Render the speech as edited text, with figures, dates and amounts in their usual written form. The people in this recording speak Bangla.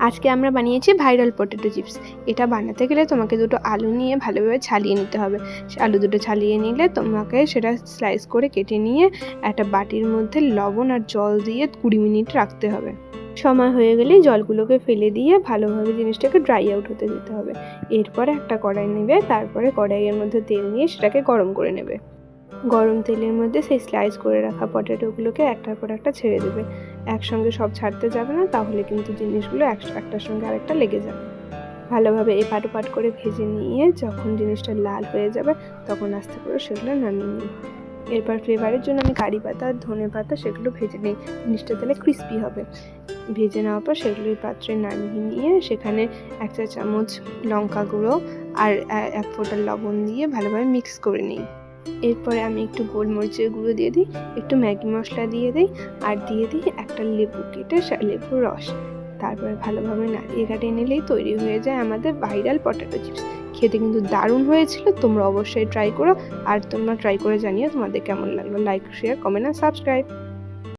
আজকে আমরা বানিয়েছি ভাইরাল পটেটো চিপস। এটা বানাতে গেলে তোমাকে দুটো আলু নিয়ে ভালোভাবে ছালিয়ে নিতে হবে। আলু দুটো ছালিয়ে নিলে তোমাকে সেটা স্লাইস করে কেটে নিয়ে একটা বাটির মধ্যে লবণ আর জল দিয়ে 20 মিনিট রাখতে হবে। সময় হয়ে গেলেই জলগুলোকে ফেলে দিয়ে ভালোভাবে জিনিসটাকে ড্রাই আউট হতে দিতে হবে। এরপরে একটা কড়াই নেবে, তারপরে কড়াইয়ের মধ্যে তেল নিয়ে সেটাকে গরম করে নেবে। গরম তেলের মধ্যে সেই স্লাইস করে রাখা পটেটোগুলোকে একটার পর একটা ছেড়ে দেবে। একসঙ্গে সব ছাড়তে যাবে না, তাহলে কিন্তু জিনিসগুলো একটার সঙ্গে আরেকটা লেগে যাবে। ভালোভাবে এপাট ওপাট করে ভেজে নিয়ে যখন জিনিসটা লাল হয়ে যাবে তখন আস্তে করে সেগুলো নামিয়ে নিই। এরপর ফ্লেভারের জন্য আমি কারি পাতা আর ধনে পাতা সেগুলো ভেজে নিই, জিনিসটা তাহলে ক্রিস্পি হবে। ভেজে নেওয়ার পর সেগুলো এই পাত্রে নামিয়ে নিয়ে সেখানে 1 চা চামচ লঙ্কা গুঁড়ো আর 1 ফোঁটা লবণ দিয়ে ভালোভাবে মিক্স করে নিই। এরপরে আমি একটু গোলমরিচের গুঁড়ো দিয়ে দিই, একটু ম্যাগি মশলা দিয়ে দিই আর দিয়ে দিই একটা লেবু কেটে লেবুর রস। তারপরে ভালোভাবে নাড়িয়ে কাটিয়ে নিলেই তৈরি হয়ে যায় আমাদের ভাইরাল পটেটো চিপস। খেতে কিন্তু দারুণ হয়েছিল, তোমরা অবশ্যই ট্রাই করো। আর তোমরা ট্রাই করে জানিও তোমাদের কেমন লাগলো। লাইক, শেয়ার, কমেন্ট আর সাবস্ক্রাইব।